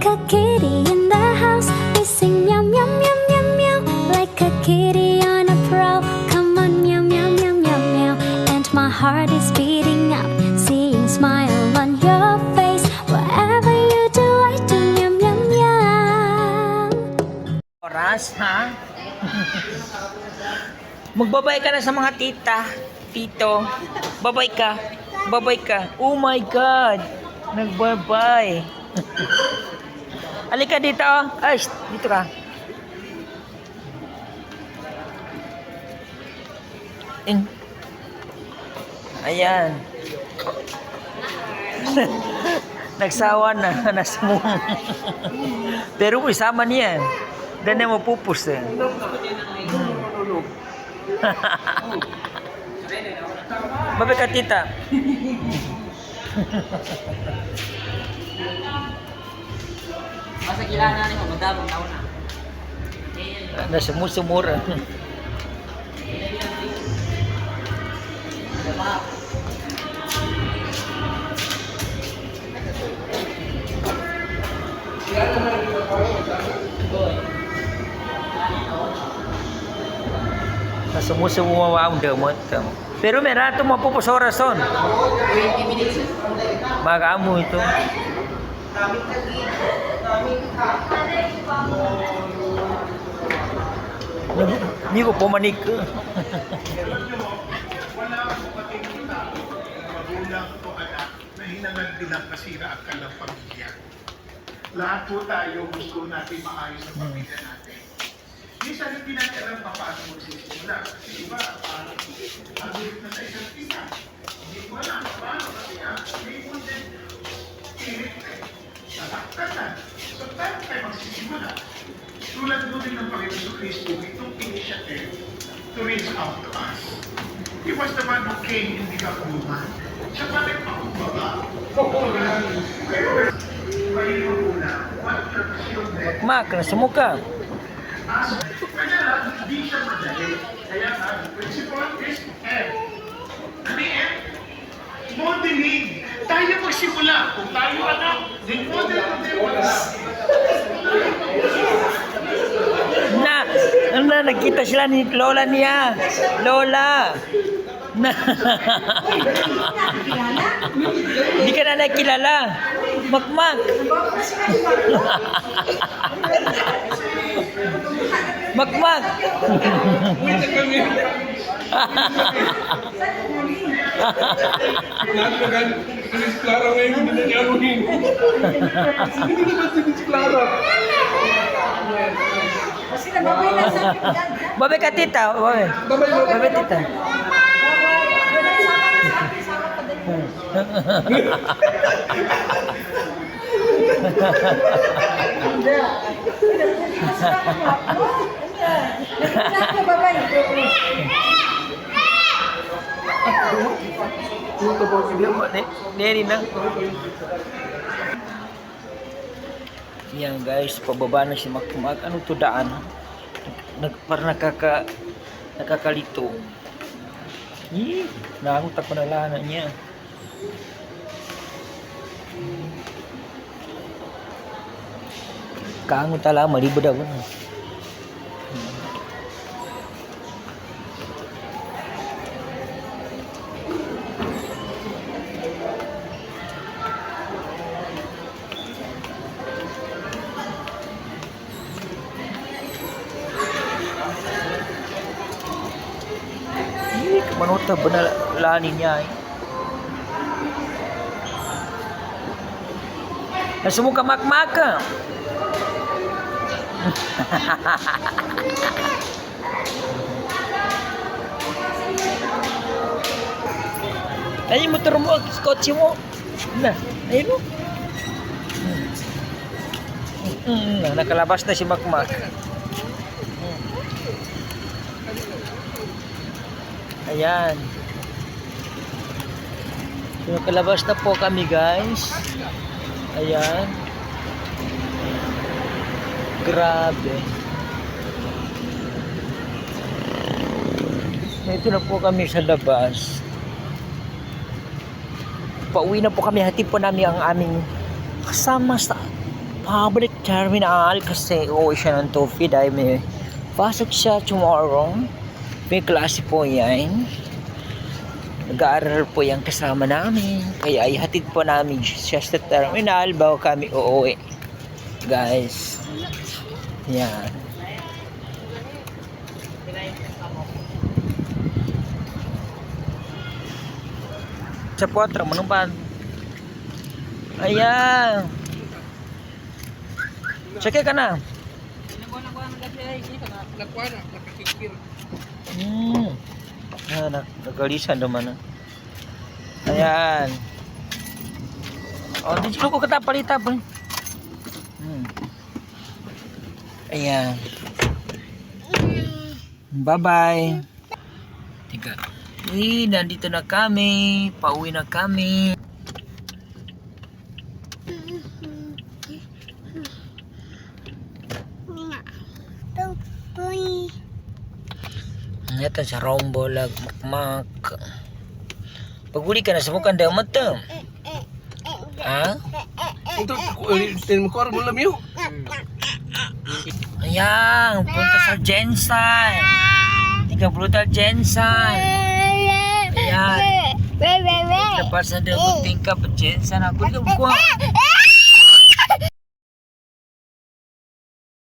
a kitty in the house. We sing meow meow meow meow meow, like a kitty on a prowl. Come on, meow meow meow meow meow. And my heart is beating up, seeing smile on your face. Whatever you do, I do meow meow meow. Oras, ha? Magbabay ka na sa mga tita, tito. Babay ka. Babay ka. Oh my God. Nagbabay. Halika dito. Ay, dito ka. Ayan. Nagsawa na. Nasmo. Pero isama niya. Dan na mapupus eh. Babay ka tita. Masa gila na ni magdamong taon na. Nasusumura. Sumusumo ang damot. Pero meron ito mapupus oras son. 20 minutes. Mag-amo ito. Hindi ko pumanik. Wala akong patingin na magulang o anak na hinangad din ang kasiraan ng pamilya. Lahat po tayo gusto natin maayos ang pamilya natin. Minsan hindi natin alam pa paano magsisimula. Kasi iba, nagulot na sa isang isa. Hindi ko alam paano kasi may content pilit eh. Nasaktan na. So tayo tayo magsisimula. Tulad mo din ng Panginoon Kristo, itong initiative to reach out to us. He was the one who came in the human. Siya pa rin pakumbaba. Pero, Panginoon una, what your children Mak, nasumuka. kaya lang, hindi siya madali. Kaya nga, the principle is M. Ano yung M? Modeling. Tayo magsimula. Kung tayo anak, then model mo din wala. Nagkita sila ni Lola niya. Lola. Na. Hindi ka na nakilala. Makmak. Makmak. Nagtagal, si Clara ngayon, hindi na niya anuhin. Hindi naman si Clara. Babay ka tita. Babay. Babay tita. Yan guys, pababa na si Makmak. Ano to daan? Parang nakakalito. Nakuntak pa na lana niya. Kaangon tala, malibad ako. Manuta benalani niya eh. Nasumuka makmaka. Ayun motor mo, kotse mo. Na, ayun mo. Nakalabas na si Makmak. Ayan. So, nakalabas na po kami guys. Ayan. Grabe. Ito na po kami sa labas. Pauwi na po kami. Hatid po namin ang aming kasama sa Makabalik terminal kasi uuwi siya ng Tufi dahil may pasok siya tomorrow. May klase po yan. Nag-aaral po yung kasama namin. Kaya ihatid po namin siya sa terminal bago kami uuwi. Guys. Yan. Sa 4, manupan. Ayan. Check ka na. Nakuha na, nakakikir. Nagalisan naman. Ayan. Oh, dito ko katapalita po. Ayan. Bye-bye. Tika. Nandito na kami. Pauwi na kami. Ito sa rombo lag makmak. Paguli ka na sa mukhang damat to. Ha? Ito, tin mo ko mo lam yo. Ayan, punta sa Jensen. Tika brutal Jensen. Ayan. Tapos na daw tingkap Jensen. Ako di ko